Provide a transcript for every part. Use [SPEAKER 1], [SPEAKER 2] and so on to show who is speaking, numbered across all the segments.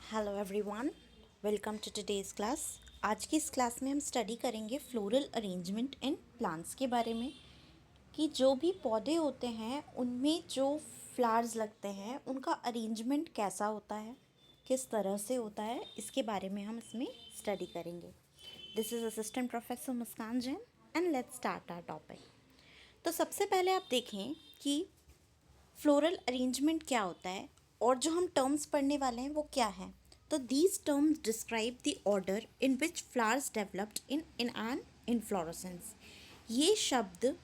[SPEAKER 1] Hello everyone, welcome to today's class. आज की इस क्लास में हम स्टडी करेंगे फ्लोरल अरेंजमेंट इन प्लांट्स के बारे में कि जो भी पौधे होते हैं उनमें जो फ्लावर्स लगते हैं उनका अरेंजमेंट कैसा होता है, किस तरह से होता है, इसके बारे में हम इसमें स्टडी करेंगे। This is assistant professor Muskan Jain and let's start our topic. तो सबसे पहले आप देखें कि फ्लोरल अरेंजमेंट क्या होता है और जो हम टर्म्स पढ़ने वाले हैं वो क्या है। तो these terms describe the order in which flowers developed in an inflorescence. ये शब्द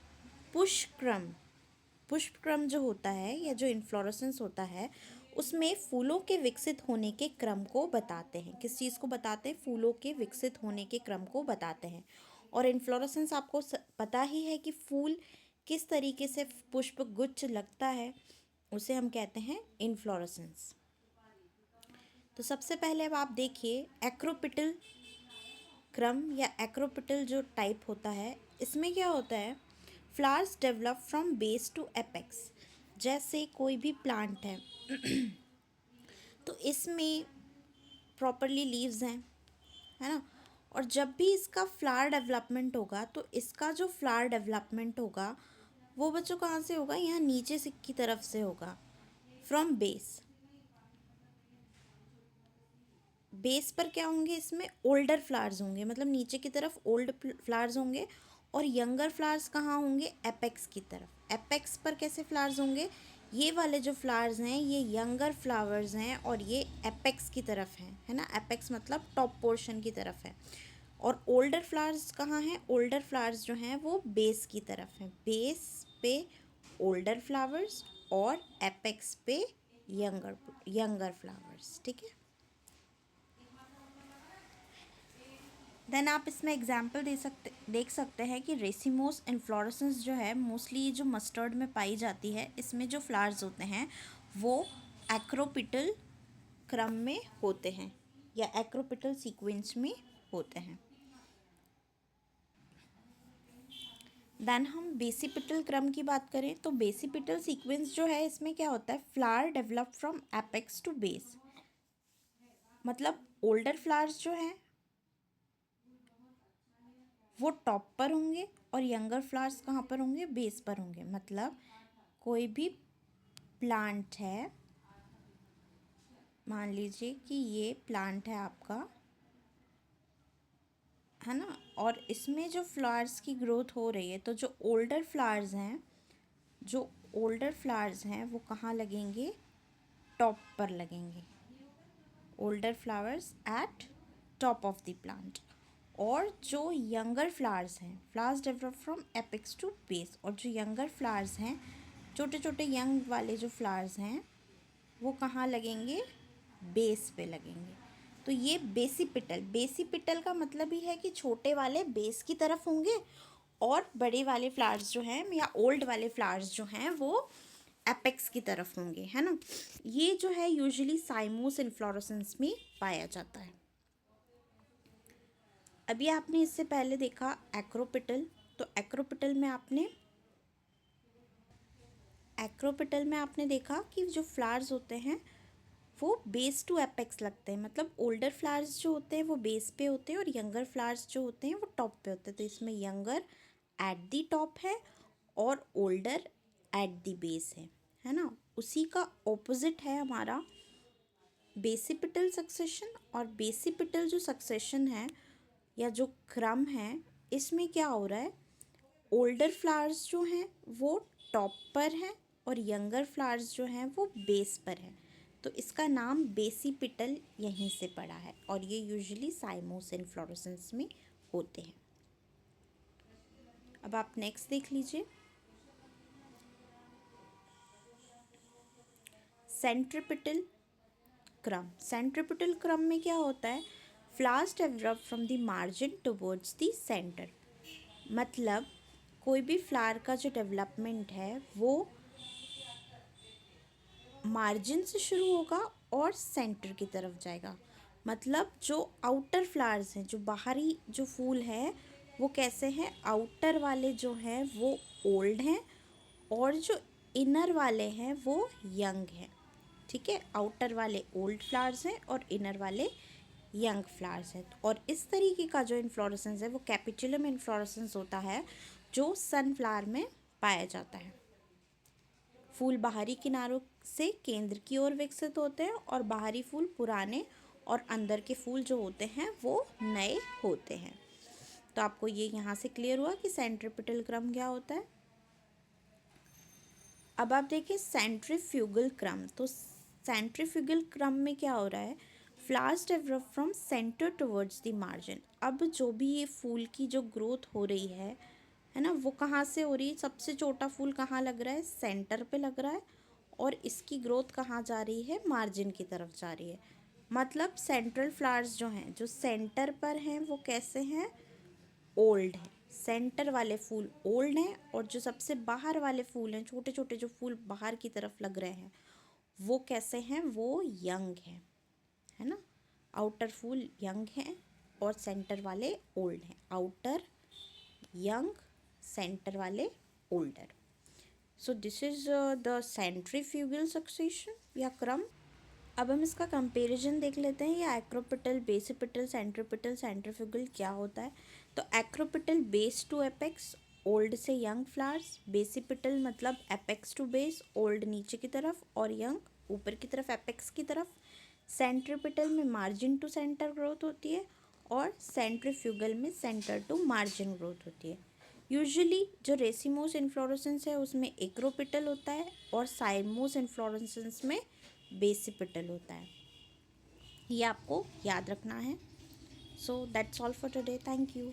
[SPEAKER 1] पुष्पक्रम जो होता है या जो इन्फ्लोरेसेंस होता है उसमें फूलों के विकसित होने के क्रम को बताते हैं। किस चीज़ को बताते हैं? फूलों के विकसित होने के क्रम को बताते हैं। और इन्फ्लोरेसेंस आपको पता ही है कि फूल किस तरीके से पुष्प गुच्छ लगता है, उसे हम कहते हैं इन्फ्लोरेसेंस। तो सबसे पहले अब आप देखिए एक्रोपिटल क्रम या एक्रोपिटल जो टाइप होता है, इसमें क्या होता है? Flowers develop from base to apex. जैसे कोई भी प्लांट है तो इसमें प्रॉपरली लीव्स हैं, है ना। और जब भी इसका फ्लावर डेवलपमेंट होगा तो इसका जो फ्लावर डेवलपमेंट होगा वो बच्चों कहाँ से होगा? यहाँ नीचे से की तरफ से होगा, फ्रॉम बेस। बेस पर क्या होंगे? इसमें ओल्डर फ्लावर्स होंगे, मतलब नीचे की तरफ ओल्ड फ्लावर्स होंगे। और यंगर फ्लावर्स कहाँ होंगे? एपेक्स की तरफ। एपेक्स पर कैसे फ्लावर्स होंगे? ये वाले जो फ्लावर्स हैं ये यंगर फ्लावर्स हैं और ये एपेक्स की तरफ हैं, है ना। एपेक्स मतलब टॉप पोर्शन की तरफ है। और ओल्डर फ्लावर्स कहाँ हैं? ओल्डर फ्लावर्स जो हैं वो बेस की तरफ हैं। बेस पे ओल्डर फ्लावर्स और एपेक्स पे यंगर फ्लावर्स, ठीक है। देन आप इसमें एग्जाम्पल देख सकते हैं कि रेसिमोस इन्फ्लोरेसेंस जो है मोस्टली जो मस्टर्ड में पाई जाती है, इसमें जो फ्लावर्स होते हैं वो एक्रोपिटल क्रम में होते हैं या एक्रोपिटल सीक्वेंस में होते हैं। देन हम बेसिपिटल क्रम की बात करें तो बेसिपिटल सीक्वेंस जो है इसमें क्या होता है? Flower develop from apex to base. मतलब ओल्डर फ्लावर्स जो हैं वो टॉप पर होंगे और यंगर फ्लावर्स कहाँ पर होंगे? बेस पर होंगे। मतलब कोई भी प्लांट है, मान लीजिए कि ये प्लांट है आपका, है ना, और इसमें जो फ्लावर्स की ग्रोथ हो रही है तो जो ओल्डर फ्लावर्स हैं वो कहाँ लगेंगे? टॉप पर लगेंगे। Older flowers at top of the plant. और जो यंगर फ्लावर्स हैं, flowers develop from apex to base, और जो यंगर फ्लावर्स हैं, छोटे छोटे यंग वाले जो फ्लावर्स हैं वो कहाँ लगेंगे? बेस पे लगेंगे। तो ये बेसिपिटल का मतलब ही है कि छोटे वाले बेस की तरफ होंगे और बड़े वाले फ्लावर्स जो हैं या ओल्ड वाले फ्लावर्स जो हैं वो एपेक्स की तरफ होंगे, है ना। ये जो है यूजुअली साइमोस इन्फ्लोरेसेंस में पाया जाता है। अभी आपने इससे पहले देखा एक्रोपिटल। तो एक्रोपिटल में आपने देखा कि जो फ्लावर्स होते हैं वो बेस टू एपेक्स लगते हैं। मतलब ओल्डर फ्लावर्स जो होते हैं वो बेस पे होते हैं और यंगर फ्लावर्स जो होते हैं वो टॉप पे होते हैं। तो इसमें यंगर एट दी टॉप है और ओल्डर एट दी बेस है ना। उसी का ऑपोजिट है हमारा बेसिपिटल सक्सेशन। और बेसिपिटल जो सक्सेशन है या जो क्रम है, इसमें क्या हो रहा है? ओल्डर फ्लावर्स जो हैं वो टॉप पर हैं और यंगर फ्लावर्स जो हैं वो बेस पर हैं। तो इसका नाम बेसिपिटल यहीं से पड़ा है और ये यूजुअली साइमोस इन्फ्लोरेसेंस में होते हैं। अब आप नेक्स्ट देख लीजिए, सेंट्रिपिटल क्रम। सेंट्रिपिटल क्रम में क्या होता है? Flowers develop from the margin towards the centre. मतलब कोई भी फ्लावर का जो डेवलपमेंट है वो मार्जिन से शुरू होगा और सेंटर की तरफ जाएगा। मतलब जो आउटर फ्लावर्स हैं, जो बाहरी जो फूल है वो कैसे हैं? आउटर वाले जो हैं वो ओल्ड हैं और जो इनर वाले हैं वो यंग हैं। ठीक है, आउटर वाले ओल्ड फ्लावर्स हैं और इनर वाले यंग फ्लावर्स हैं। और इस तरीके का जो इन्फ्लोरेसेंस है वो कैपिचुलम इन्फ्लोरेसेंस होता है, जो सनफ्लावर में पाया जाता है। फूल बाहरी किनारों से केंद्र की ओर विकसित होते हैं और बाहरी फूल पुराने और अंदर के फूल जो होते हैं वो नए होते हैं। तो आपको ये यहाँ से क्लियर हुआ कि सेंट्रीपिटल क्रम क्या होता है। अब आप देखिए सेंट्रीफ्यूगल क्रम। तो सेंट्रीफ्यूगल क्रम में क्या हो रहा है, flowers develop from centre towards the margin. अब जो भी ये फूल की जो ग्रोथ हो रही है ना, वो कहाँ से हो रही है, सबसे छोटा फूल कहाँ लग रहा है, सेंटर पे लग रहा है, और इसकी ग्रोथ कहाँ जा रही है, मार्जिन की तरफ जा रही है। मतलब सेंट्रल फ्लावर्स जो हैं, जो सेंटर पर हैं, वो कैसे हैं, ओल्ड है। सेंटर वाले फूल ओल्ड हैं और जो सबसे बाहर वाले फूल हैं, छोटे छोटे जो फूल बाहर की तरफ लग रहे हैं, वो कैसे हैं, वो यंग हैं, है ना। आउटर फूल यंग हैं और सेंटर वाले ओल्ड हैं। आउटर यंग, सेंटर वाले older. So this is the centrifugal succession या क्रम। अब हम इसका कंपैरिजन देख लेते हैं, ये एक्रोपिटल, बेसिपिटल, सेंट्रीपिटल, सेंट्रीफ्यूगल क्या होता है। तो acropetal base to apex, old से यंग फ्लावर्स। बेसिपिटल मतलब एपेक्स टू बेस, ओल्ड नीचे की तरफ और यंग ऊपर की तरफ, एपेक्स की तरफ। सेंट्रीपिटल में मार्जिन टू सेंटर ग्रोथ होती है और सेंट्रीफ्यूगल में सेंटर टू मार्जिन ग्रोथ होती है। यूजुअली जो रेसिमोस इन्फ्लोरेसेंस है उसमें एक्रोपिटल होता है और साइमोस इन्फ्लोरेसेंस में बेसिपिटल होता है। ये आपको याद रखना है। So that's all for today, thank you.